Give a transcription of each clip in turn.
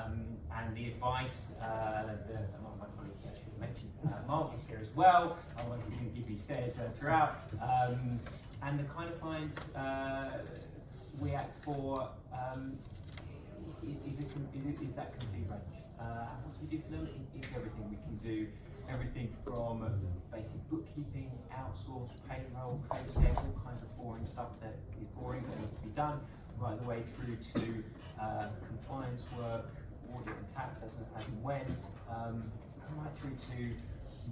and the advice. My colleague actually mentioned Mark is here as well. Otherwise, he's going to give you stares throughout. And the kind of clients we act for is that complete range. What do we do for them? It's everything. We can do everything from basic bookkeeping, outsource, payroll, process, all kinds of boring stuff that is boring but needs to be done, right the way through to compliance work, audit and tax as and when, and right through to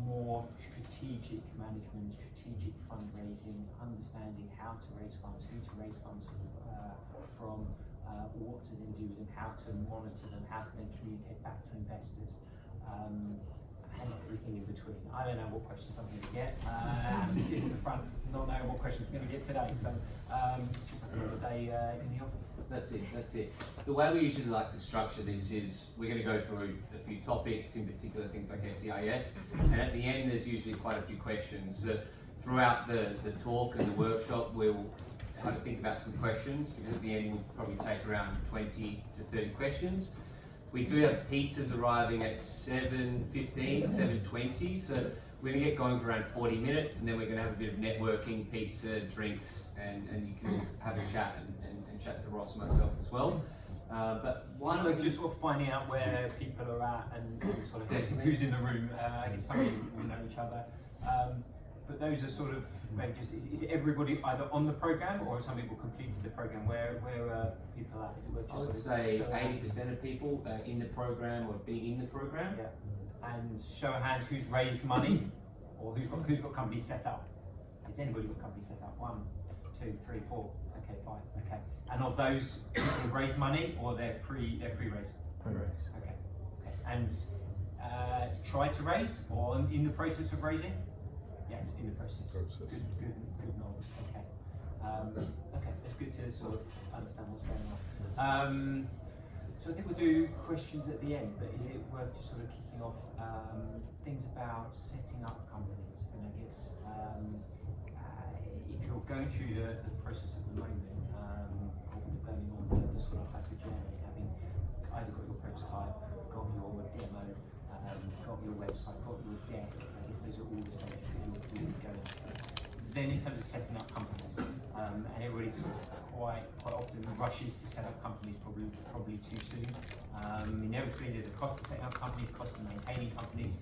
more strategic management, strategic fundraising, understanding how to raise funds, who to raise funds from, what to then do with them, how to monitor them, how to then communicate back to investors, and everything in between. I don't know what questions I'm going to get. I'm sitting in the front, not knowing what questions I'm going to get today. So it's just like another day in the office. That's it. The way we usually like to structure this is we're going to go through a few topics, in particular things like SEIS, and at the end there's usually quite a few questions. Throughout the talk and the workshop, we'll have to think about some questions, because at the end we'll probably take around 20 to 30 questions. We do have pizzas arriving at 7:15, 7:20, so we're going to get going for around 40 minutes, and then we're going to have a bit of networking, pizza, drinks, and you can have a chat and chat to Ross and myself as well. But one of just sort of finding out where people are at and sort of who's in the room. I guess some of you will know each other. But those are sort of maybe just, is it everybody either on the program or some people completed the program? Where are people at? Is it I would say 80% of people in the program or being in the program. Yeah. And show of hands, who's raised money or who's got companies set up? Has anybody got companies set up? 1, 2, 3, 4. Okay, 5. Okay. And of those, people have raised money or they're pre-raised? Pre-raised. Okay. And tried to raise or in the process of raising? Yes, in the process. Good knowledge. Okay. Okay, that's good to sort of understand what's going on. So I think we'll do questions at the end, but is it worth just sort of kicking off things about setting up companies? And I guess if you're going through the process at the moment, or going on the sort of like the journey, having either got your prototype, got your demo, got your website, got your deck, I guess those are all the stages that you're going through. Then in terms of setting up companies, and everybody sort of quite often rushes to set up companies probably too soon. Inevitably there's a cost to setting up companies, cost of maintaining companies.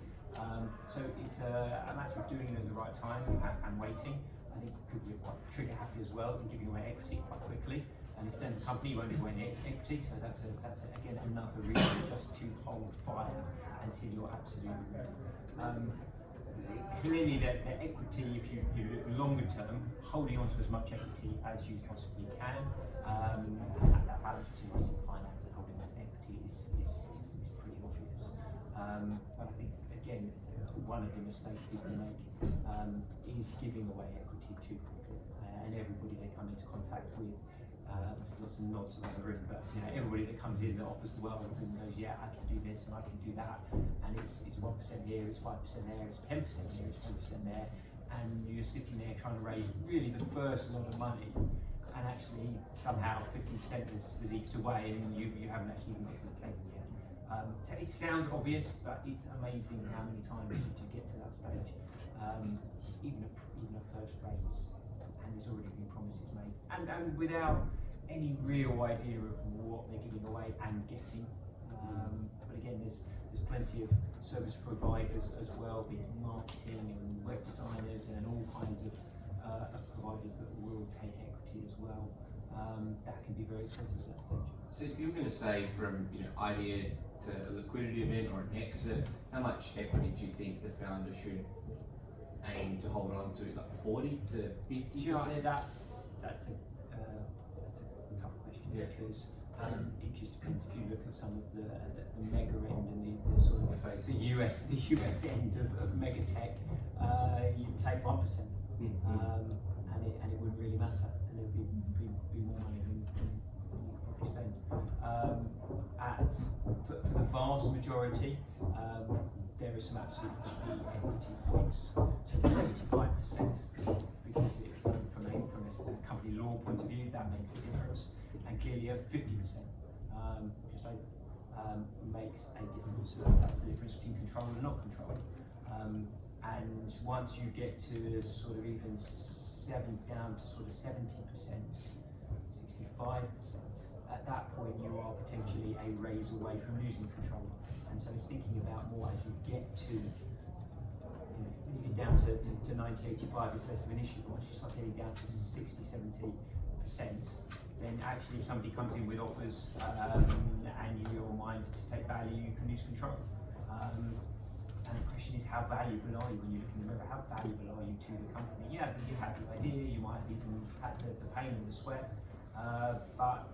So it's a matter of doing it at the right time and waiting. I think people are quite trigger happy as well in giving away equity quite quickly. And if then the company won't give away any equity, so that's again another reason just to hold fire until you're absolutely ready. Clearly the equity, if you look longer term, holding on to as much equity as you possibly can, and that balance between raising finance and holding on to equity is pretty obvious. But I think again, one of the mistakes people make is giving away equity too quickly, and everybody they come into contact with, there's lots of nods around the room, but you know, everybody that comes in that offers the world and knows, yeah, I can do this and I can do that, and it's 1% here, it's 5% there, it's 10% here, it's 10% there, and you're sitting there trying to raise really the first lot of money, and actually somehow 50% has eked away, and you haven't actually even got to the table yet. So it sounds obvious, but it's amazing how many times you get to that stage, even a first raise, and there's already been promises made, and without any real idea of what they're giving away and getting. But again, there's plenty of service providers as well, be it marketing and web designers and all kinds of providers that will take equity as well. That can be very expensive at that stage. So if you were going to say from idea to a liquidity event or an exit, how much equity do you think the founder should aim to hold on to? Like 40 to 50%? Sure, that's a tough question, because it just depends. If you look at some of the mega end and the sort of the US end of mega tech, you take 1%, and it wouldn't really matter, and it would be more money than you probably spend. For the vast majority, there is some absolute key equity points. So 75%, because from a company law point of view, that makes a difference. And clearly, 50%, just over, makes a difference. So that's the difference between control and not control. And once you get to sort of even down to sort of 70%, 65%, at that point you are potentially a raise away from losing control. And so it's thinking about more as you get to, even down to 90, 85 is less of an issue, but once you start getting down to 60, 70%, then actually if somebody comes in with offers and you're minded to take value, you can lose control. And the question is, how valuable are you when you look in the mirror? How valuable are you to the company? Yeah, you have the idea, you might have even had the pain and the sweat, but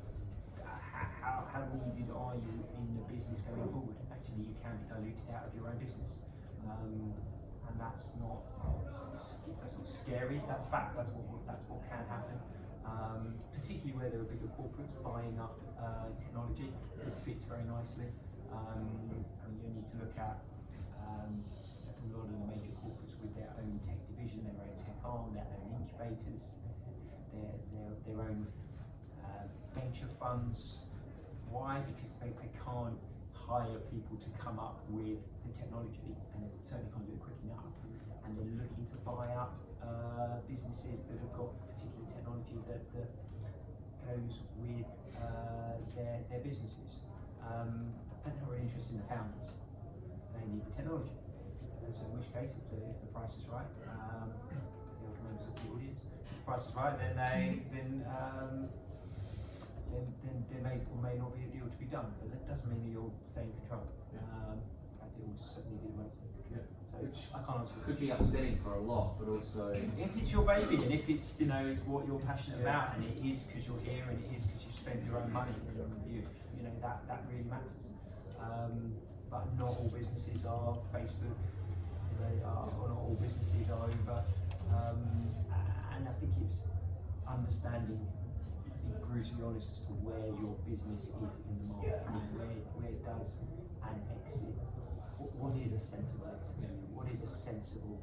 how needed are you in the business going forward? Actually, you can be diluted out of your own business, and that's not scary. That's fact. That's what can happen. Particularly where there are bigger corporates buying up technology, it fits very nicely. And you need to look at a lot of the major corporates with their own tech division, their own tech arm, their own incubators, their own venture funds. Why? Because they can't hire people to come up with the technology, and they certainly can't do it quick enough. And they're looking to buy up businesses that have got particular technology that goes with their businesses. They're not really interested in the founders. They need the technology. And so in which case, if the price is right, the other members of the audience, if the price is right, then there may or may not be a deal to be done. But that doesn't mean that you'll stay in control. I think it will certainly be the most. So which I can't answer. Could be upsetting for a lot, but also if it's your baby and if it's it's what you're passionate about, and it is because you're here and it is because you spend your own money, that really matters. But not all businesses are Facebook. Or not all businesses are Uber. And I think it's understanding, being brutally honest as to where your business is in the market, where it does an exit. What is a sensible exit? What is a sensible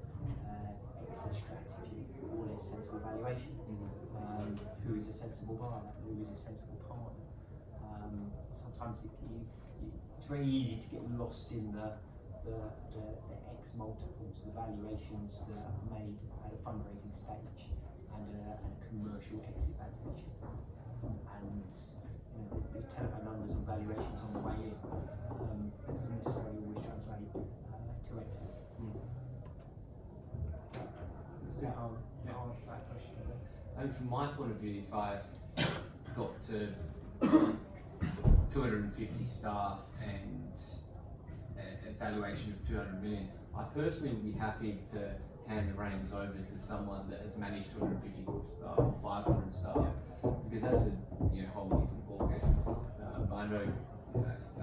exit strategy? What is sensible valuation? Who is a sensible buyer? Who is a sensible partner? Sometimes it's very easy to get lost in the X multiples, the valuations that are made at a fundraising stage and a commercial exit valuation. And there's telephone numbers and valuations on the way in. It doesn't necessarily always translate to exit. I'll answer that question. And from my point of view, if I got to 250 staff and a valuation of 200 million, I personally would be happy to hand the reins over to someone that has managed 250 staff or 500 staff, because that's a whole different ballgame. I know,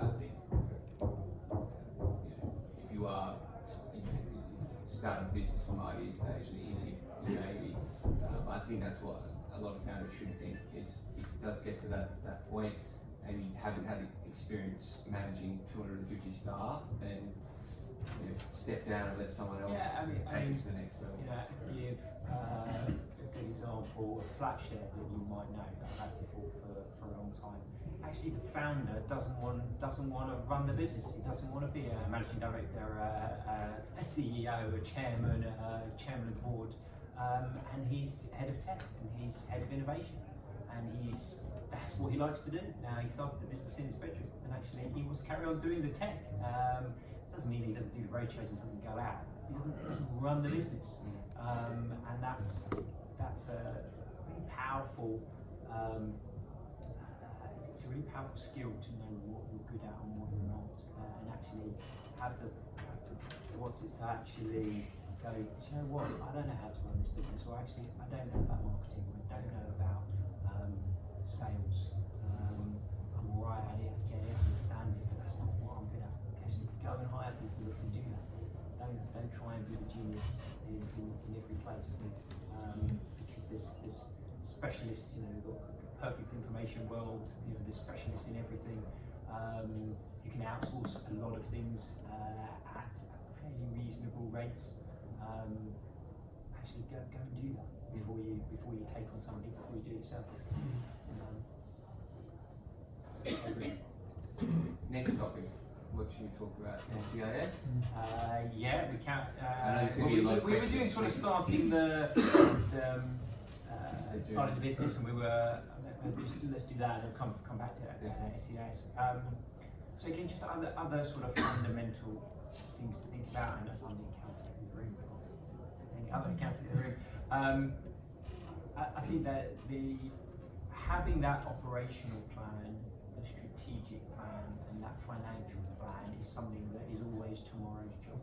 I think if you are starting a business from idea stage and easy, maybe, I think that's what a lot of founders should think, is if it does get to that point and you haven't had experience managing 250 staff, then step down and let someone else take it to the next level. To give a good example, a Flatshare that you might know that I've had before for a long time. Actually, the founder doesn't want to run the business. He doesn't want to be a managing director, a CEO, a chairman of the board, and he's head of tech and he's head of innovation, and that's what he likes to do. Now, he started the business in his bedroom, and actually he wants to carry on doing the tech. Doesn't mean he doesn't do the roadshows and doesn't go out. He doesn't run the business, and that's a really powerful. It's a really powerful skill to know what you're good at and what you're not, and actually have the what's it to actually go. Do you know what? I don't know how to run this business, or actually I don't know about marketing. I don't know about sales. I'm alright at it. I get it. I understand it, but that's not what I'm good at. Actually, go and hire people that can do that. Don't try and be the genius in every place. Because there's specialists, we've got perfect information world. There's specialists in everything. You can outsource a lot of things at fairly reasonable rates. Actually, go and do that before you take on somebody, before you do it yourself. Next topic. what should we talk about? SCIS? Yeah, we can. I know there's gonna be a lot of we were doing questions. sort of starting the starting the business, and we were let's do that and come back to that SCIS. So again, just other sort of fundamental things to think about, and that's on the accountant in the room. Any other accountant in the room. I think that having that operational plan, the strategic plan, and that financial plan is something that is always tomorrow's job.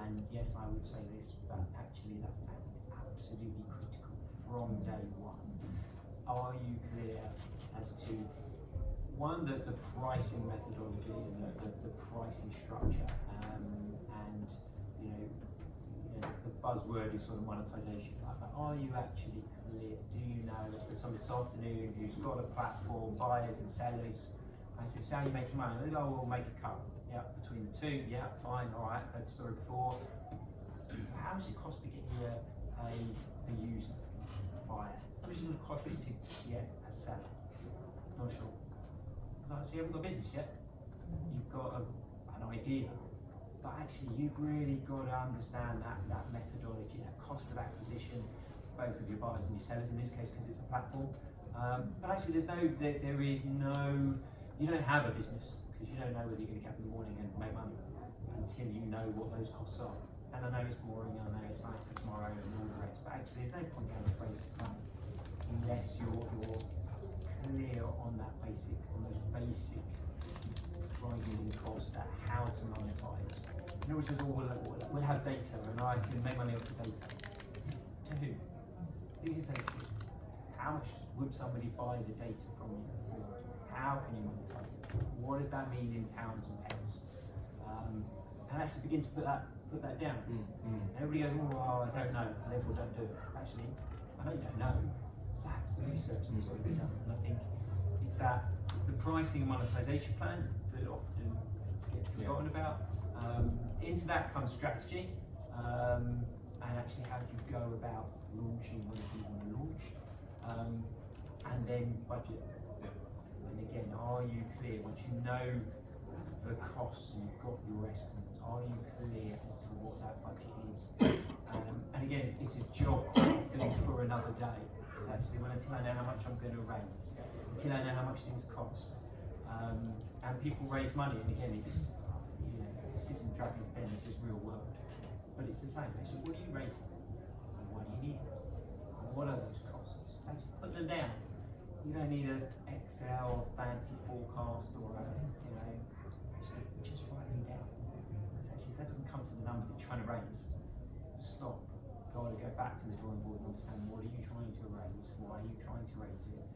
And yes, I would say this, but actually that's absolutely critical from day one. Are you clear as to one, the pricing methodology and the pricing structure, and the buzzword is sort of monetization. But are you actually clear? Do you know? Let's put somebody this afternoon who's got a platform, buyers and sellers. I said, so how are you making money? They go, oh, we'll make a cut. Yeah, between the two. Yeah, fine. All right. Heard the story before. How much it cost to get you a user, buyer? How much does it cost you to get a seller? Not sure. So you haven't got business yet. You've got an idea. But actually, you've really got to understand that methodology, that cost of acquisition, both of your buyers and your sellers in this case, because it's a platform. But actually, there is no, you don't have a business because you don't know whether you're going to get up in the morning and make money until you know what those costs are. And I know it's boring, I know it's nice for tomorrow and all the rest, but actually, there's no point going to basic money unless you're clear on those basic driving costs, that how to monetize. You know, it says, oh, we'll have data and I can make money off the data. To who? Who can say to you? How much would somebody buy the data from you for? How can you monetize it? What does that mean in pounds and pence? And actually begin to put that down. Everybody goes, oh, I don't know, and therefore don't do it. Actually, I know you don't know. That's the research that's got to be done. And I think it's the pricing and monetization plans that often get forgotten about. Into that comes strategy, and actually how do you go about launching when you want to launch, and then budget. And again, are you clear once you know the costs and you've got your estimates? Are you clear as to what that budget is? And again, it's a job often for another day. It's actually until I know how much I'm going to raise, until I know how much things cost, and people raise money. And again, it's this isn't Dragon's Den, this is real world. But it's the same. Actually, what are you raising? And why do you need it? And what are those costs? Actually, put them down. You don't need an Excel fancy forecast or actually just write them down. Because actually, if that doesn't come to the number that you're trying to raise, stop. Got to go back to the drawing board and understand what are you trying to raise? Why are you trying to raise it?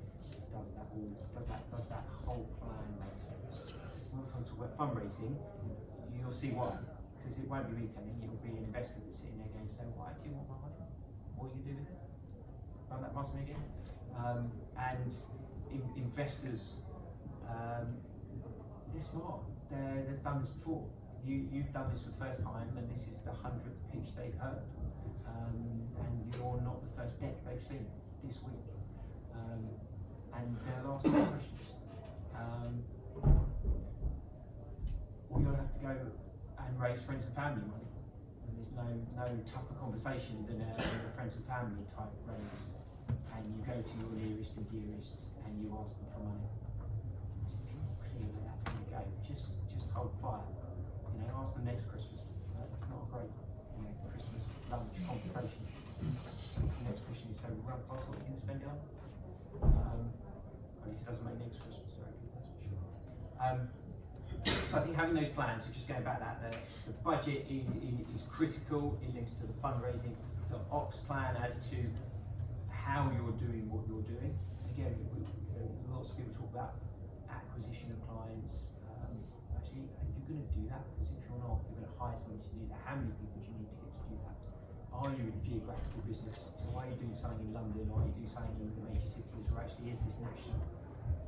Does that whole plan make sense? When we come to fundraising, you'll see why, because it won't be retailing, it'll be an investor that's sitting there going, so why do you want my money? What are you doing with it? Run that past me again. And investors, they're smart, they've done this before. You've done this for the first time, and this is the 100th pitch they've heard. And you're not the first deck they've seen this week. And they'll ask questions. Or you'll have to go and raise friends and family money. And there's no tougher conversation than a friends and family type raise. And you go to your nearest and dearest and you ask them for money. So if you're not clear where that's going to go, just hold fire. Ask them next Christmas. It's not a great Christmas lunch conversation. The next question is, so run past what you're going to spend it on? At least it doesn't make next Christmas very good, that's for sure. So I think having those plans, so just going back to that, the budget is critical. It links to the fundraising, the ops plan as to how you're doing what you're doing. Again, lots of people talk about acquisition of clients. Actually, are you going to do that? Because if you're not, you're going to hire somebody to do that. How many people do you need to get to do that? Are you in a geographical business? So why are you doing something in London, or are you doing something in the major cities, or actually is this national?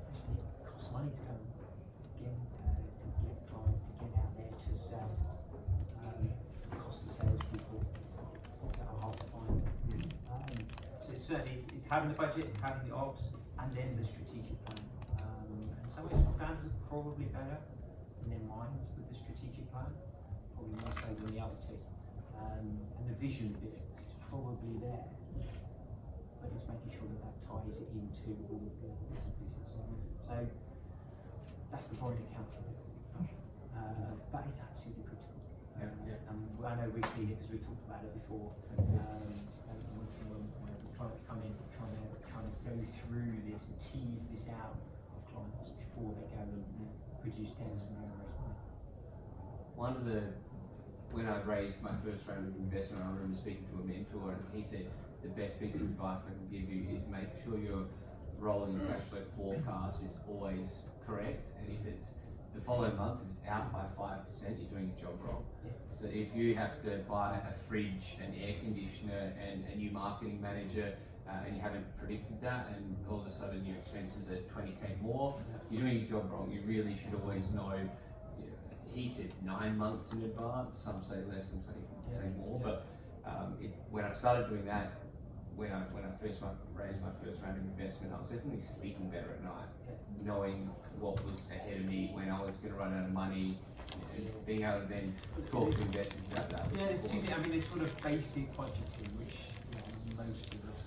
Actually, it costs money to go again, to get clients, to get out there, to sell. Cost the salespeople that are hard to find. So it's certainly it's having the budget, having the ops, and then the strategic plan. And some ways founders are probably better, and then mine. aligns with the strategic plan, probably more so than the other two. And the vision bit is probably there, but it's making sure that that ties it into all of the other bits and pieces. So that's the boring accounting bit. But it's absolutely critical. And I know we've seen it because we talked about it before. When clients come in, trying to go through this and tease this out of clients before they go and produce demos and raise money. One of the, when I raised my first round of investment, I remember speaking to a mentor and he said, the best piece of advice I can give you is make sure your rolling cash flow forecast is always correct. And if it's the following month, if it's out by 5%, you're doing your job wrong. Yeah. So if you have to buy a fridge, an air conditioner, and a new marketing manager, and you haven't predicted that, and all of a sudden your expenses are 20k more, you're doing your job wrong. You really should always know. He said 9 months in advance. Some say less, some say more. But when I started doing that, when I first raised my first round of investment, I was definitely sleeping better at night, knowing what was ahead of me, when I was going to run out of money, and being able to then talk to investors about that. Yeah, there's two things. I mean, there's sort of basic budgeting, which most of us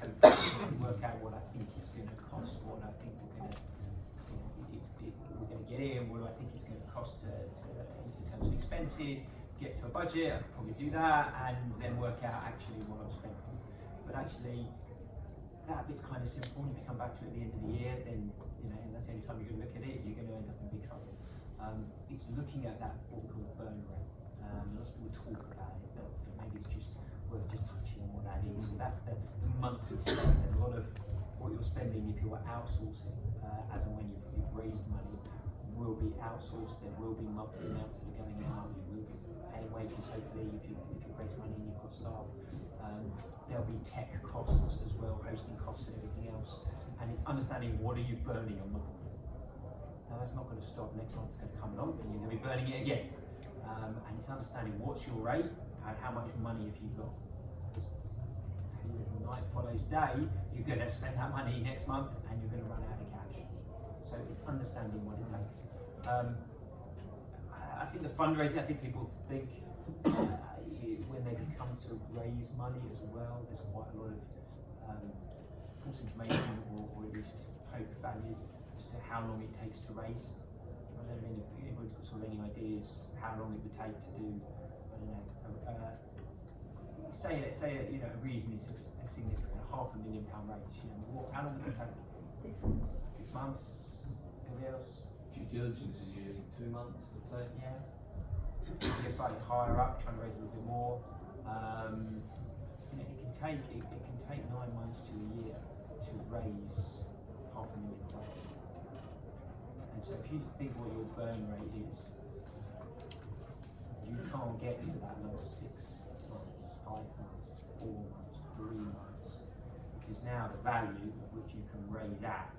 can work out what I think it's going to cost, what I think we're going to get in, what I think it's going to cost in terms of expenses, get to a budget, I could probably do that, and then work out actually what I'm spending. But actually, that bit's kind of simple. And if you come back to it at the end of the year, then and that's the only time you're going to look at it, you're going to end up in big trouble. It's looking at that what we call a burn rate. Lots of people talk about it, but maybe it's just worth just touching on what that is. So that's the monthly spend. And a lot of what you're spending, if you're outsourcing, as and when you've raised money, will be outsourced. There will be monthly amounts that are going out. You will be paying wages, hopefully, if you've raised money and you've got staff. There'll be tech costs as well, hosting costs and everything else. And it's understanding what are you burning a month. Now that's not going to stop. Next month's going to come along and you're going to be burning it again. And it's understanding what's your rate and how much money have you got. Night follows day, you're going to spend that money next month and you're going to run out of cash. So it's understanding what it takes. I think the fundraising, I think people think when they come to raise money as well, there's quite a lot of false information or at least hope value as to how long it takes to raise. I don't know if anyone's got sort of any ideas how long it would take to do, I don't know, say a reasonably significant £500,000 raise. How long would it take? 6 months. Anybody else? Due diligence is usually 2 months, I'd say. Yeah. You're slightly higher up, trying to raise a little bit more. It can take 9 months to a year to raise £500,000. And so if you think what your burn rate is, you can't get to that number 6 months, 5 months, 4 months, 3 months, because now the value of which you can raise at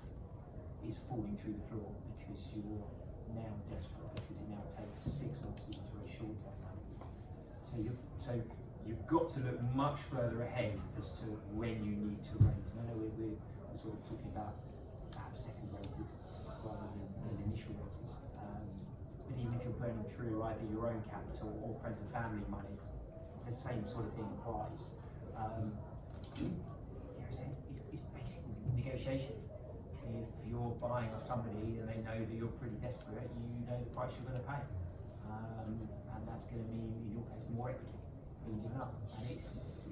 is falling through the floor because you're now desperate, because it now takes 6 months to raise short term money. So you've got to look much further ahead as to when you need to raise. And I know we're sort of talking about perhaps second raises rather than initial raises. But even if you're burning through either your own capital or friends and family money, the same sort of thing applies. It's basically negotiation. If you're buying off somebody and they know that you're pretty desperate, you know the price you're going to pay. And that's going to mean, in your case, more equity being given up. And it's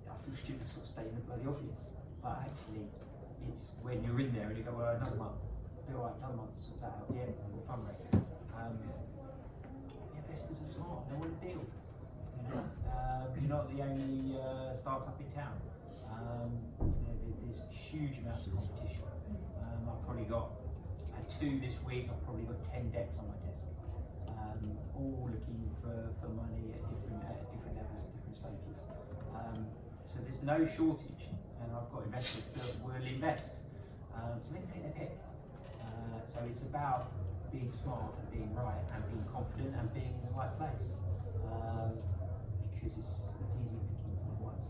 I feel stupid sort of stating the bloody obvious, but actually it's when you're in there and you go, well, another month, all right, another month to sort that out, yeah, we'll fundraise. Investors are smart, they want a deal. You're not the only startup in town. There's huge amounts of competition. I've probably got 2 this week. I've probably got 10 decks on my desk, all looking for money at different levels, at different stages. So there's no shortage, and I've got investors that will invest. So they can take their pick. So it's about being smart and being right and being confident and being in the right place. Because it's easy pickings otherwise.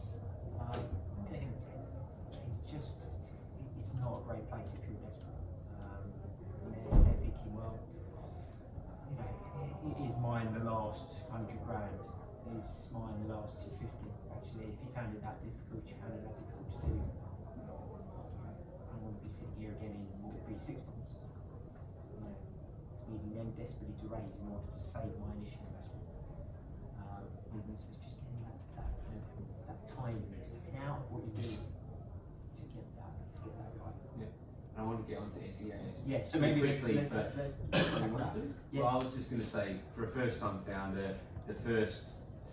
It's not a great place if you're desperate. They're thinking, well, 100 grand is mine the last 250. Actually, if you found it that difficult, to do, I don't want to be sitting here again in what would be 6 months. You know, needing them desperately to raise in order to save my initial investment. So it's just getting that time, stepping out of what you do to get that right. Yeah. And I want to get onto SEAS. Yeah, so maybe quickly, let's you want to? Yeah. Well, I was just going to say, for a first-time founder, the first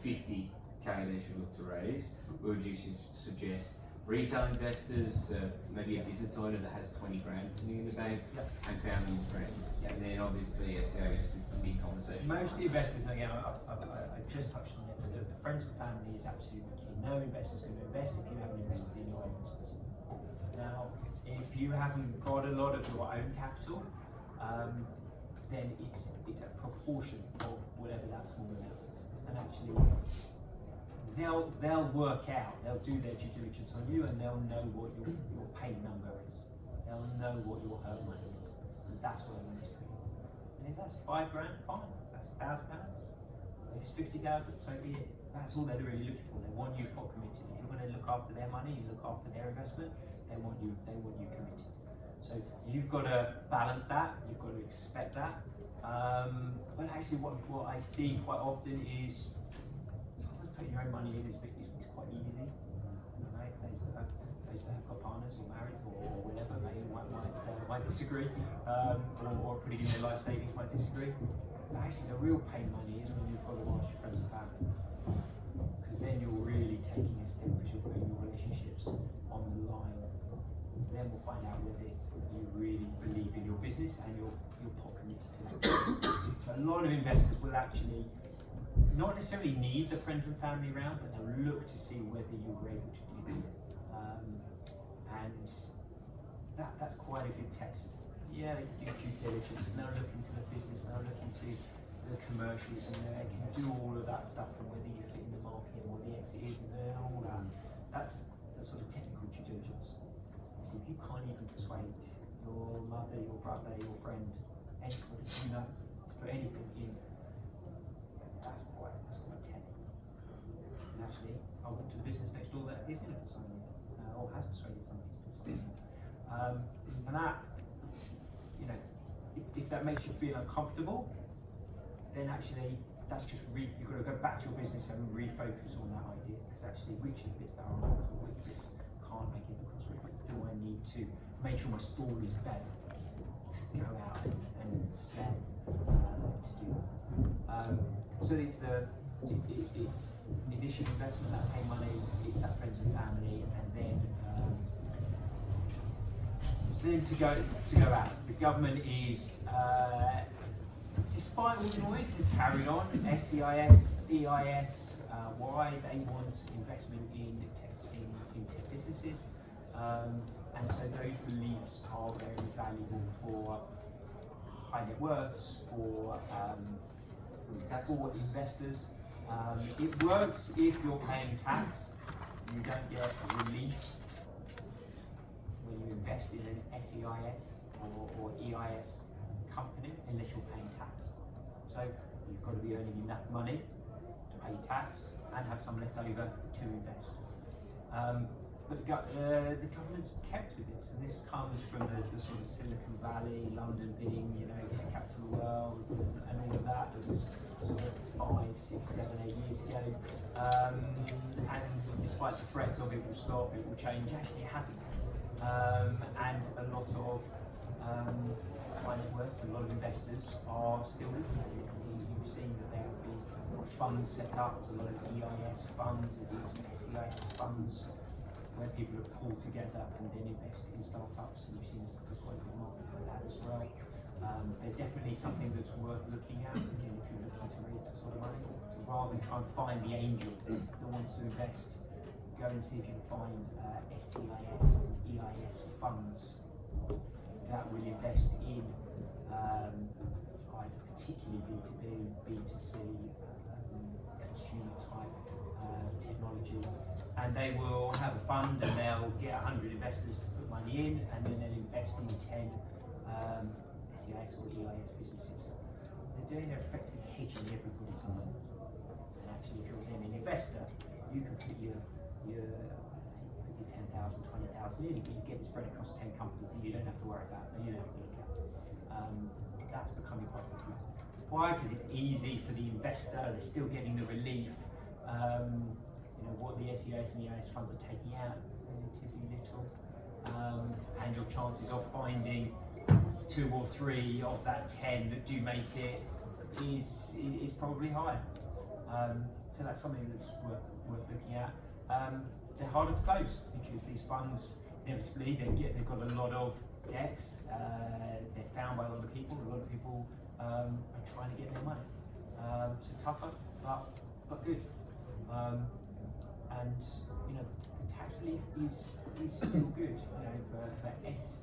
50k they should look to raise. Would you suggest retail investors, maybe a business owner that has 20 grand sitting in the bank, and family and friends, and then obviously SEAS is the big conversation. Most investors, again, I just touched on it, but the friends and family is absolutely key. No investor's going to invest if you haven't invested in your own business. Now, if you haven't got a lot of your own capital, then it's a proportion of whatever that small amount is. And actually, they'll work out, they'll do their due diligence on you, and they'll know what your pay number is. They'll know what your hurdle money is, and that's what they're going to do. And if that's 5 grand, fine. That's £1,000. If it's 50,000, so be it. That's all they're really looking for. They want you pot committed. If you're going to look after their money, you look after their investment. They want you committed. So you've got to balance that. You've got to expect that. But actually, what I see quite often is sometimes putting your own money in is quite easy. Right? Those that have got partners or married or whatever might disagree, or putting in their life savings might disagree. But actually, the real pain money is when you've got to ask your friends and family, because then you're really taking a step, because you're putting your relationships on the line. Then we'll find out whether you really believe in your business and you're pot committed to it. So a lot of investors will actually not necessarily need the friends and family around, but they'll look to see whether you were able to do it. And that's quite a good test. Yeah, they can do due diligence, and they'll look into the business, and they'll look into the commercials, and they can do all of that stuff, and whether you fit in the market and what the exit is, and all that. That's the sort of technical due diligence. So if you can't even persuade your mother, your brother, your friend, anybody you know, to put anything in, that's quite technical. And actually, I went to the business next door that is going to put something in, or has persuaded somebody to put something in. And that, you know, if that makes you feel uncomfortable, then actually that's just you've got to go back to your business and refocus on that idea, because actually which of the bits that are uncomfortable, which bits can't make it, because which bits do I need to make sure my story is better to go out and sell, to do that. So it's initial investment, that pay money, it's that friends and family, and then to go out. The government is, despite all the noise, has carried on. SEIS, EIS, why they want investment in tech businesses, and so those reliefs are very valuable for high net worths, for investors. It works if you're paying tax. You don't get relief when you invest in an SEIS or EIS company unless you're paying tax. So you've got to be earning enough money to pay tax and have some left over to invest. But the government's kept with this, and this comes from the sort of Silicon Valley, London being, you know, tech capital of the world, and all of that. It was sort of 5, 6, 7, 8 years ago. And despite the threats of it will stop, it will change, actually it hasn't. And a lot of high net worth, a lot of investors are still looking at it. You've seen that there have been funds set up, there's a lot of EIS funds, there's even SEIS funds, where people have pulled together and then invest in startups, and you've seen there's quite a good market for that as well. They're definitely something that's worth looking at, again, if you're looking to raise that sort of money. So rather than try and find the angel that wants to invest, go and see if you can find SEIS and EIS funds that will invest in either particularly B2B, B2C, consumer type technology. And they will have a fund, and they'll get 100 investors to put money in, and then they'll invest in 10 SEIS or EIS businesses. They're effectively hedging everybody's money. actually, if you're then an investor, you can put your 10,000, 20,000 in, but you get it spread across 10 companies that you don't have to worry about, that you don't have to look at. That's becoming quite popular. Why? Because it's easy for the investor, they're still getting the relief. What the SEIS and EIS funds are taking out, relatively little. And your chances of finding 2 or 3 of that 10 that do make it is probably higher. So that's something that's worth looking at. They're harder to close because these funds inevitably they've got a lot of decks. They're found by a lot of people. A lot of people are trying to get their money. So tougher, but good. And the tax relief is still good. For SEIS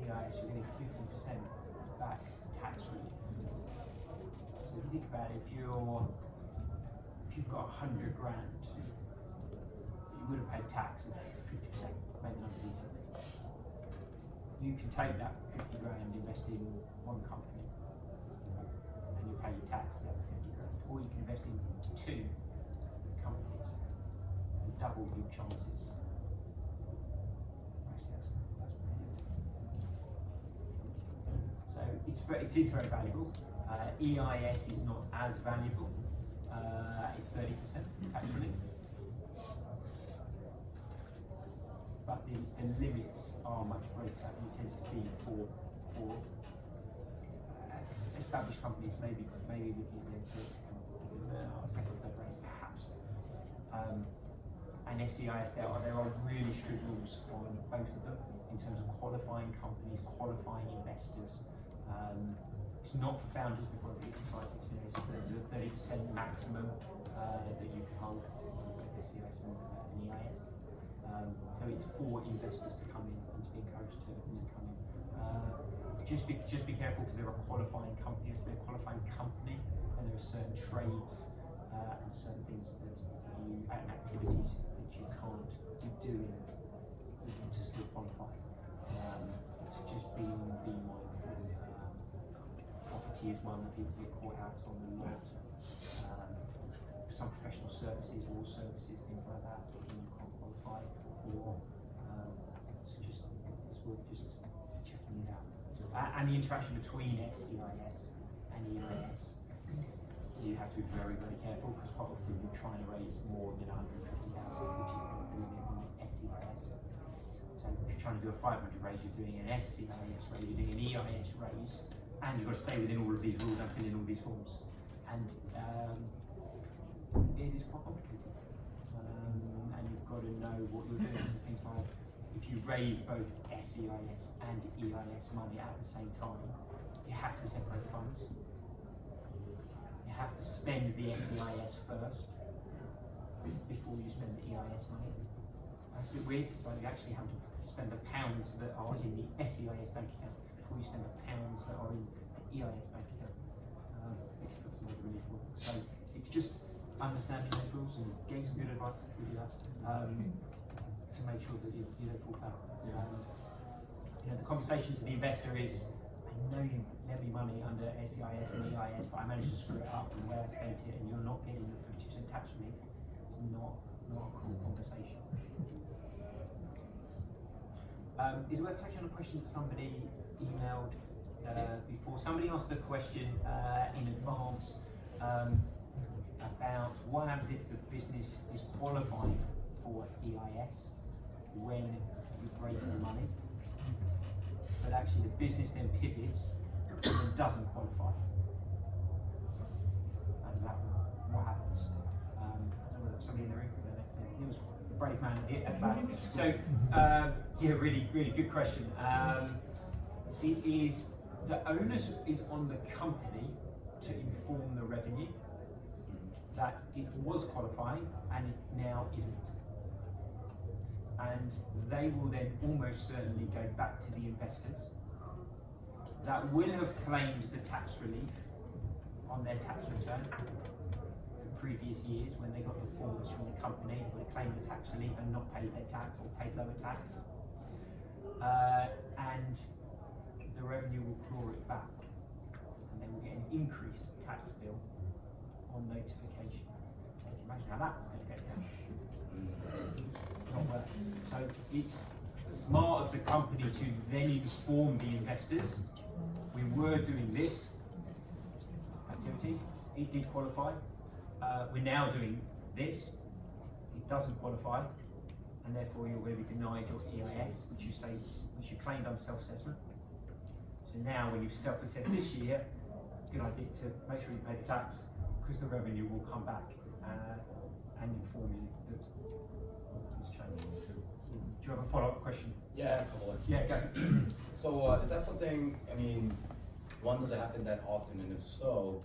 you're getting 50% back tax relief. So if you think about it, if you've got 100 grand, you would have paid tax of 50%, maybe not easily. You can take that 50 grand and invest in one company, and you pay your tax there 50 grand, or you can invest in 2 companies and double your chances. Actually, that's brilliant. So it is very valuable. EIS is not as valuable. It's 30% tax relief. But the limits are much greater. It tends to be for established companies, maybe looking at the second or third raise, perhaps. And SEIS, there are really strict rules on both of them in terms of qualifying companies, qualifying investors. It's not for founders before it gets exciting. So there's a 30% maximum that you can hold on both SEIS and EIS. So it's for investors to come in and to be encouraged to come in. Just be careful because they're a qualifying company. They're a qualifying company, and there are certain trades and certain things and activities that you can't be doing to still qualify. So just be mindful. Property is one that people get caught out on a lot. Some professional services, law services, things like that, you can't qualify for. So it's worth just checking it out. And the interaction between SEIS and EIS, you have to be very, very careful because quite often you're trying to raise more than 150,000, which is the limit on SEIS. So if you're trying to do a 500 raise, you're doing an SEIS raise, you're doing an EIS raise, and you've got to stay within all of these rules and fill in all these forms. And it is quite complicated. And you've got to know what you're doing. So things like if you raise both SEIS and EIS money at the same time, you have to separate funds. You have to spend the SEIS first before you spend the EIS money. That's a bit weird, but you actually have to spend the pounds that are in the SEIS bank account before you spend the pounds that are in the EIS bank account, because that's not really for. So it's just understanding those rules and getting some good advice if you have, to make sure that you don't fall foul. The conversation to the investor is, I know you lent me money under SEIS and EIS, but I managed to screw it up and the way I spent it, and you're not getting the 50% tax relief. It's not a cool conversation. Is it worth touching on a question that somebody emailed before? Somebody asked the question in advance about what happens if the business is qualifying for EIS when you've raised the money, but actually the business then pivots and doesn't qualify. And what happens? I don't know whether somebody in the room, he was a brave man at that. So, really good question. It is, the onus is on the company to inform the revenue that it was qualifying and it now isn't. And they will then almost certainly go back to the investors that will have claimed the tax relief on their tax return the previous years when they got the forms from the company, would have claimed the tax relief and not paid their tax or paid lower tax. And the revenue will claw it back, and they will get an increased tax bill on notification. Can you imagine how that was going to go down? Not well. So it's smart of the company to then inform the investors. We were doing this activities. It did qualify. We're now doing this. It doesn't qualify, and therefore you're going to be denied your EIS, which you claimed on self-assessment. So now, when you self-assess this year, good idea to make sure you pay the tax, because the revenue will come back and inform you that it's changed. Do you have a follow-up question? Yeah, a couple of. Yeah, go. So is that something, I mean, one, does it happen that often, and if so,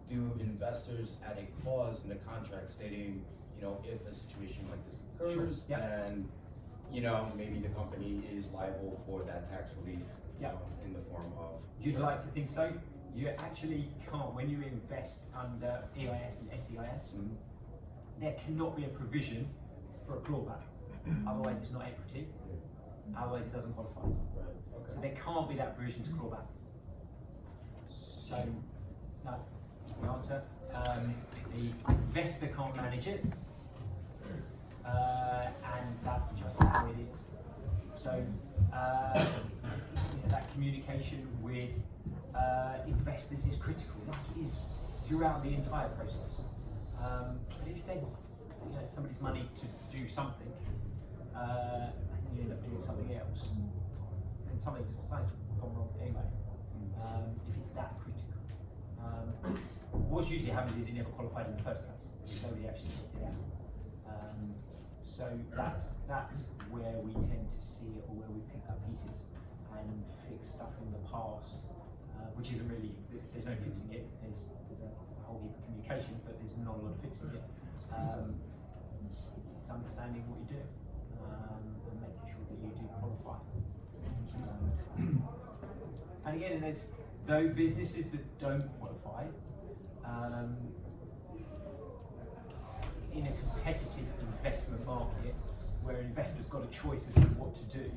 do investors add a clause in the contract stating, you know, if a situation like this occurs, Sure. Yeah. and, you know, maybe the company is liable for that tax relief, Yeah. in the form of. You'd like to think so. You actually can't, when you invest under EIS and SEIS, Mhm. there cannot be a provision for a clawback. Otherwise it's not equity, otherwise it doesn't qualify. Right, So okay. there can't be that provision to claw back. So, no, that's the answer. The investor can't manage it, and that's just how it is. So, that communication with investors is critical, like it is throughout the entire process. But if you take somebody's money to do something, and you end up doing something else, then something's gone wrong anyway. If it's that critical, what usually happens is it never qualified in the first place. Nobody actually picked it out. So that's where we tend to see it, or where we pick up pieces and fix stuff in the past, which isn't really. There's no fixing it. There's a whole heap of communication, but there's not a lot of fixing it. It's understanding what you do and making sure that you do qualify. And again, there's those businesses that don't qualify. In a competitive investment market where investors got a choice as to what to do,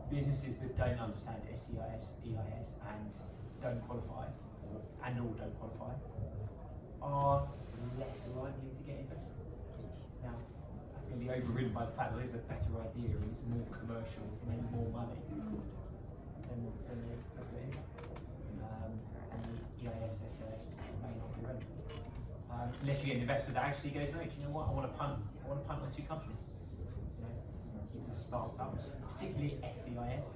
businesses that don't understand SEIS, EIS and don't qualify, or don't qualify, are less likely to get investment. Now, that's going to be overridden by the fact that there's a better idea and it's more commercial and more money than the and the EIS, SEIS may not be relevant. Unless you get an investor that actually goes, no, do you know what, I want to punt on two companies. Into startups, particularly SCIS,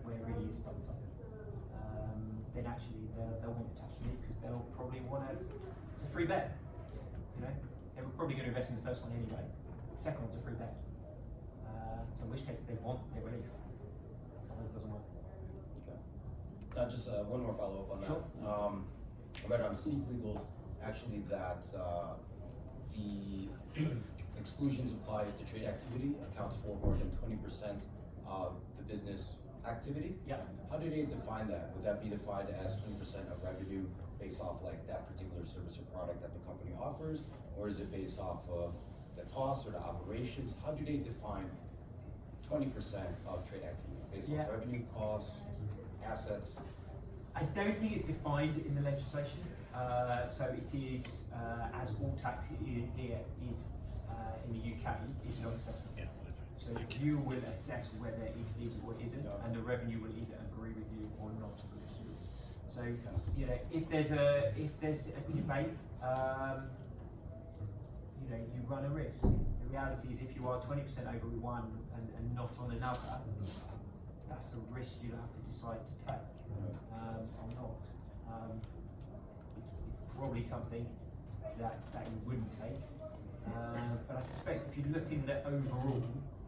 where it really is startup. Then actually they'll want to tax relief because they'll probably want to. It's a free bet. They were probably going to invest in the first one anyway. The second one's a free bet. So in which case they want their relief. Otherwise it doesn't work. Okay. Just one more follow-up on that. Sure. I read on Seek Legals actually that the exclusions applies to trade activity accounts for more than 20% of the business activity. Yeah. How do they define that? Would that be defined as 20% of revenue based off like that particular service or product that the company offers, or is it based off of the cost or the operations? How do they define 20% of trade activity based on revenue, costs, assets? I don't think it's defined in the legislation. So it is, as all tax here is in the UK, is self-assessment. Yeah. So you will assess whether it is or isn't, and the revenue will either agree with you or not agree with you. So if there's a debate, you run a risk. The reality is, if you are 20% over one and not on another, that's a risk you'll have to decide to take or not. It's probably something that you wouldn't take. But I suspect if you're looking at overall,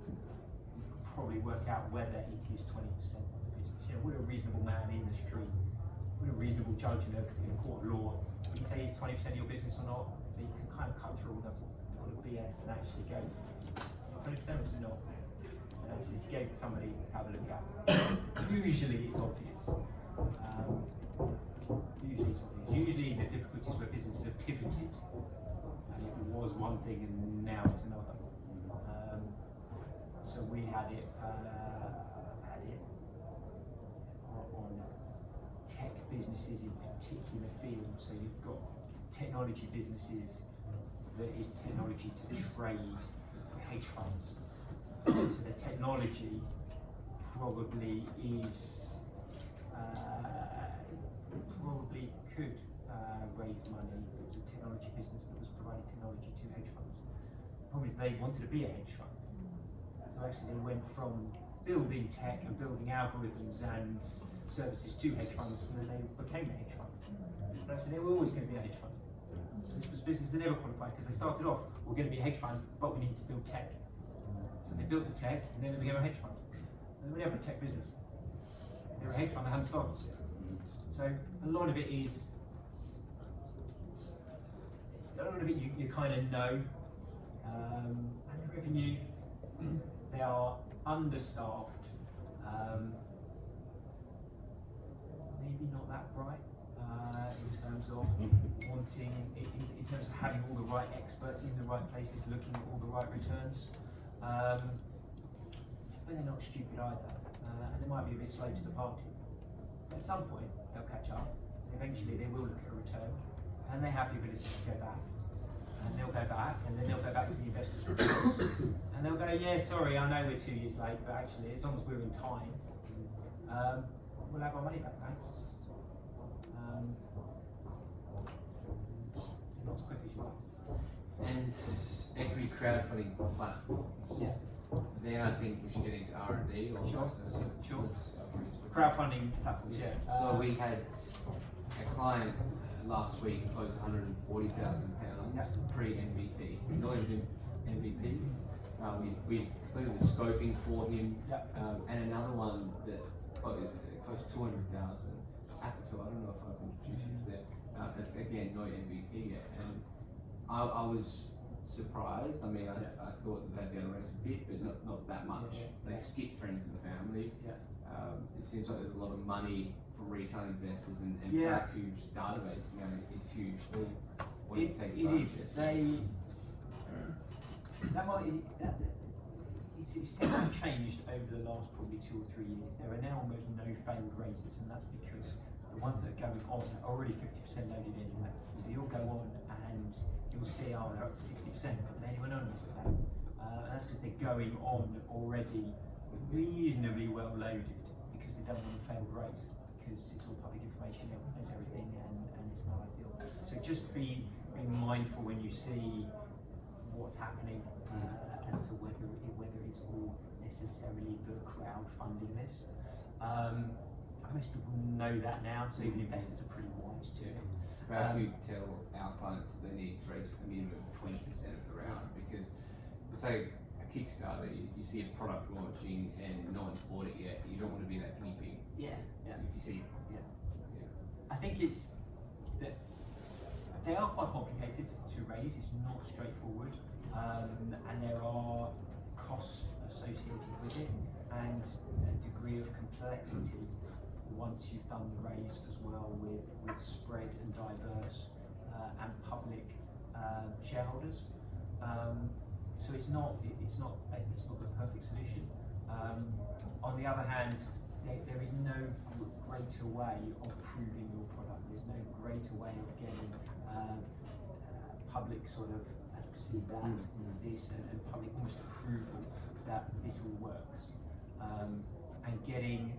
you could probably work out whether it is 20% of the business. Would a reasonable man in the street, would a reasonable judge in a court of law, would you say it's 20% of your business or not? So you can kind of cut through all the BS and actually go, 20% is not. And actually, if you gave it to somebody to have a look at, usually it's obvious. Usually the difficulties where businesses have pivoted, and it was one thing and now it's another. So we had it on tech businesses in particular fields. So you've got technology businesses that is technology to trade for hedge funds. So the technology probably could raise money. It was a technology business that was providing technology to hedge funds. The problem is they wanted to be a hedge fund. So actually they went from building tech and building algorithms and services to hedge funds, and then they became a hedge fund. But actually they were always going to be a hedge fund. This was business that never qualified because they started off, we're going to be a hedge fund, but we need to build tech. So they built the tech, and then they became a hedge fund. And they were never a tech business. They were a hedge fund, they hadn't started yet. So a lot of it you kind of know, and the revenue, they are understaffed, maybe not that bright in terms of wanting, in terms of having all the right experts in the right places, looking at all the right returns, but they're not stupid either, and they might be a bit slow to the party. But at some point they'll catch up, and eventually they will look at a return, and they have the ability to go back. And they'll go back, and then they'll go back to the investors' reports, and they'll go, yeah, sorry, I know we're 2 years late, but actually, as long as we're in time, we'll have our money back, thanks. Not as quick as you want. And equity crowdfunding platforms. Yeah. Then I think we should get into R&D or Sure. Sure. Crowdfunding platforms, yeah. So we had a client last week closed £140,000 pre-MVP. Not even MVP. We completed the scoping for him, and another one that closed 200,000. Apatow, I don't know if I've introduced you to that. It's again no MVP yet, and I was surprised. I mean, I thought that they'd be able to raise a bit, but not that much. They skip friends and family. It seems like there's a lot of money for retail investors, and Paracu's database is huge. What do you take advantage of? It's definitely changed over the last probably 2 or 3 years. There are now almost no failed raises, and that's because the ones that are going on are already 50% loaded in. So you'll go on and you'll see, they're up to 60%, but then anyone on is that. That's because they're going on already reasonably well loaded, because they don't want a failed raise, because it's all public information, everyone knows everything, and it's not ideal. So just be mindful when you see what's happening as to whether it's all necessarily the crowd funding this. Most people know that now, so even investors are pretty wise to it. Paracu tell our clients that they need to raise a minimum of 20% of the round, because say a Kickstarter, you see a product launching and no one's bought it yet, you don't want to be that guinea pig. Yeah. If you see, I think it's that they are quite complicated to raise. It's not straightforward, and there are costs associated with it, and a degree of complexity once you've done the raise as well, with spread and diverse and public shareholders. So it's not the perfect solution. On the other hand, there is no greater way of proving your product. There's no greater way of getting public sort of advocacy that this and public almost approval that this all works, and getting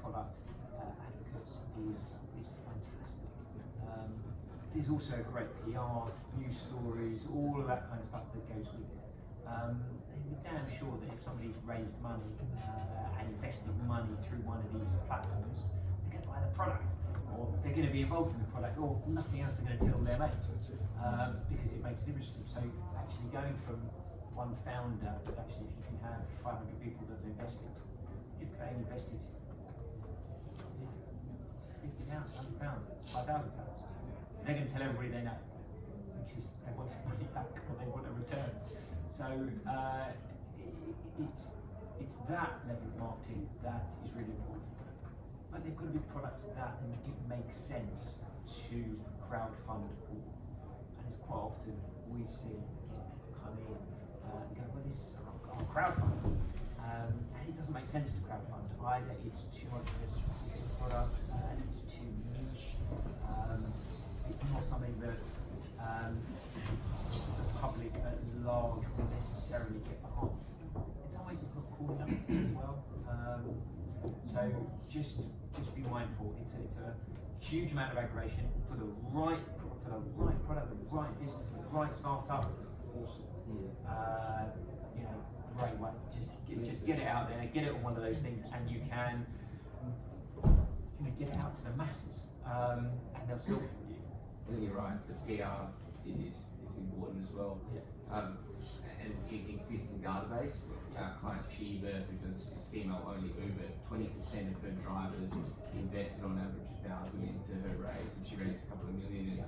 product advocates is fantastic. There's also great PR, news stories, all of that kind of stuff that goes with it. And we're damn sure that if somebody's raised money and invested money through one of these platforms, they're going to buy the product, or they're going to be involved in the product, or nothing else they're going to tell their mates, because it makes it interesting. So actually going from one founder, but actually if you can have 500 people that have invested, you've invested £50, £100, £5,000. They're going to tell everybody they know, because they want their money back or they want a return. So it's that level of marketing that is really important. But they've got to be products that it makes sense to crowdfund for. And it's quite often we see people come in and go, well, this I'll crowdfund. And it doesn't make sense to crowdfund. Either it's too much of a specific product and it's too niche. It's be mindful. It's a huge amount of aggravation for the right product, the right business, the right startup. Awesome. You know, great way. Just get it out there, get it on one of those things, and you can get it out to the masses, and they'll still. I think you're right. The PR is important as well. Yeah. And existing database, our client Shiva, who does female-only Uber, 20% of her drivers invested on average 1,000 into her raise, and she raised a couple of million.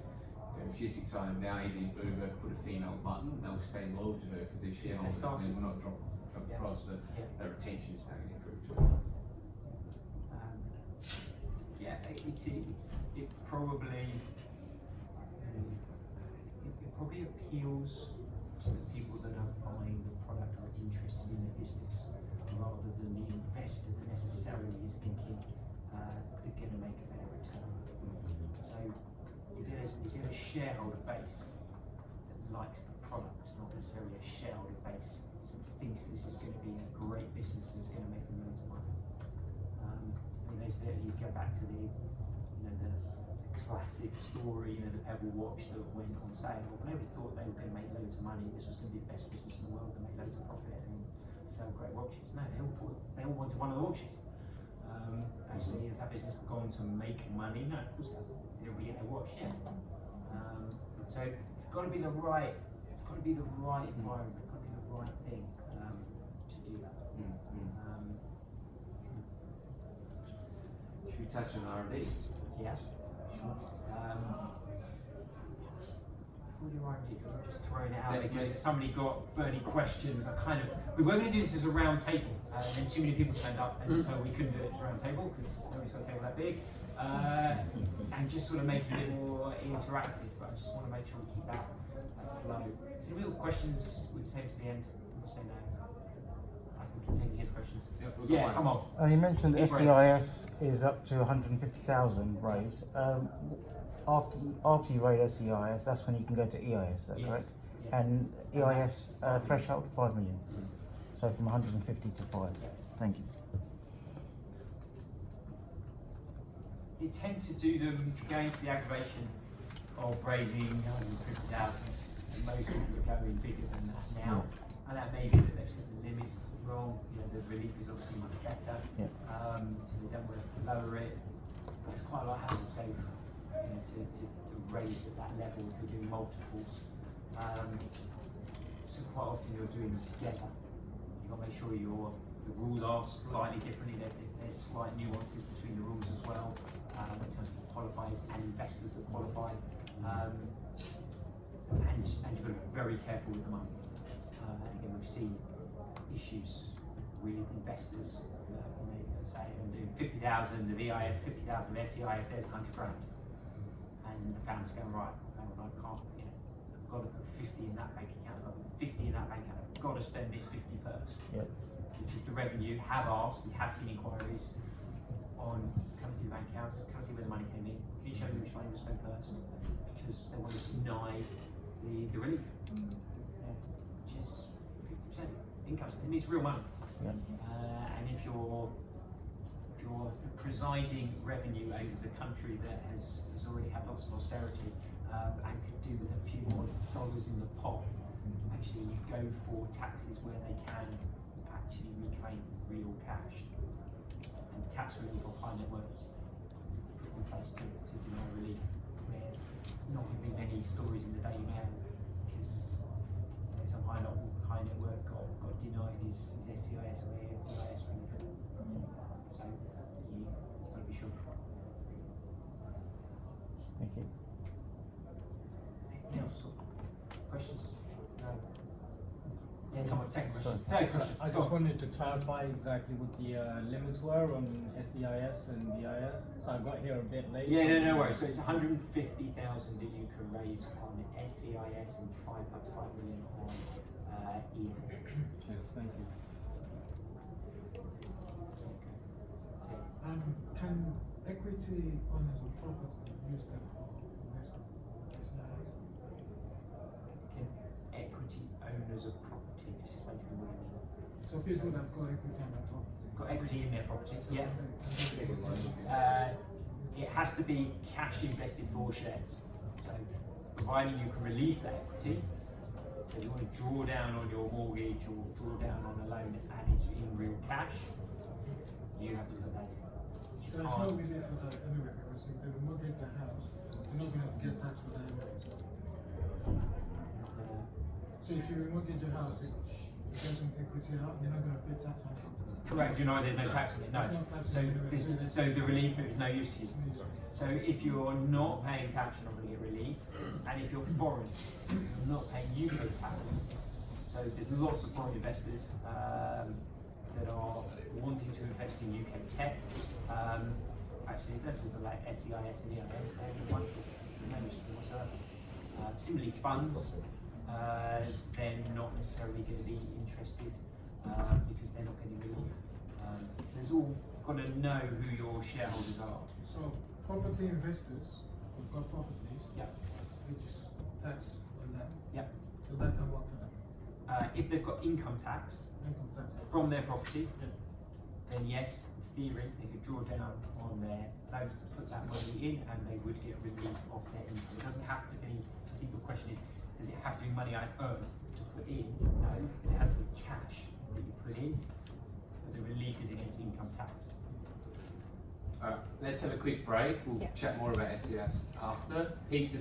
And she's excited now. Even if Uber put a female button, they'll stay loyal to her because they're shareholders and they will not drop across. So their retention is going to improve too. It probably appeals to the people that are buying the product or are interested in the business, rather than the investor that necessarily is thinking they're going to make a better return. So you get a shareholder base that likes the product, not necessarily a shareholder base that thinks this is going to be a great business and it's going to make them loads of money. You go back to the classic story, the Pebble watch that went on sale. Nobody thought they were going to make loads of money. This was going to be the best business in the world and make loads of profit and sell great watches. No, they all wanted one of the watches. Actually, has that business gone to make money? No, of course it hasn't. They'll be getting a watch, yeah. So it's got to be the right. It's got to be the right environment. It's got to be the right thing to do that. Should we touch on R&D? Yeah. Sure. What do you want to do? I'm just throwing it out because if somebody got burning questions. We weren't going to do this as a round table, and too many people turned up, and so we couldn't do it as a round table because nobody's got a table that big. And just sort of make it a bit more interactive. But I just want to make sure we keep that flow. So, real questions we can save to the end. We'll say no. I can continue his questions. Yeah, come on. You mentioned SEIS is up to 150,000 raise. After you raise SEIS, that's when you can go to EIS, is that correct? Yeah. And EIS threshold 5 million. So from 150 to 5. Yeah. Thank you. You tend to do them if you go into the aggravation of raising 150,000. Most people are going bigger than that now, and that may be that they've set the limits wrong. The relief is obviously much better, so they don't want to lower it. There's quite a lot of hassle to raise at that level if you're doing multiples. So quite often you're doing them together. You've got to make sure the rules are slightly different. There's slight nuances between the rules as well, in terms of qualifiers and investors that qualify. And you've got to be very careful with the money. And again, we've seen issues with investors when they say I'm doing 50,000 of EIS, 50,000 of SEIS, there's 100 grand. And the founder's going, right, I can't, I've got to put 50 in that bank account, I've got to put 50 in that bank account, I've got to spend this 50 first. Which is the revenue. We have seen inquiries on, come see the bank accounts, come see where the money came in, can you show me which money was spent first? Because they want to deny the relief, which is 50% income. It means real money. And if you're the presiding revenue over the country that has already had lots of austerity and could do with a few more dollars in the pot, actually you go for taxes where they can actually reclaim real cash. And tax relief of high net worths is a difficult place to deny relief, where not going to be many stories in the Daily Mail because some high net worth got denied his SEIS or EIS relief. So you've got to be sure. Thank you. Anything else? Questions? No. Yeah, come on, second question. No, question. I just wanted to clarify exactly what the limits were on SEIS and EIS. So I got here a bit late. Yeah, no worries. So it's 150,000 that you can raise on SEIS and up to 5 million on EIS. Cheers, thank you. Can equity owners of property use them for investment? Can equity owners of property, just explain to me what you mean? So people that have got equity on their property, got equity in their property. Yeah. It has to be cash invested for shares. So, providing you can release that equity, so you want to draw down on your mortgage or draw down on a loan and it's in real cash, you have to put that in. You So it's can't- not really for that anyway, because if they remortgage the house, you're not gonna get tax for that anyway. So if you remortgage your house, you get some equity out, you're not gonna pay tax on it. Correct, you know there's no tax on it, no. There's no tax So, on it. this, so the relief is no use to you. So if you're not paying tax, you're not going to get relief. And if you're foreign, you're not paying UK tax. So there's lots of foreign investors that are wanting to invest in UK tech. Actually, that's also like SEIS and EIS, they're wonderful. So no issue whatsoever. Similarly, funds, they're not necessarily going to be interested because they're not getting relief. So it's all got to know who your shareholders are. So property investors who've got properties, Yeah. which is tax on that, Yeah. so that can work for them. If they've got income tax Income tax. from their property, Yeah. then yes, in theory, they could draw down on their loans to put that money in and they would get relief of their income. It doesn't have to be, I think the question is, does it have to be money I earn to put in? No, it has to be cash that you put in, but the relief is against income tax. Alright, let's have a quick break. We'll Yeah. chat more about SES after. Peter's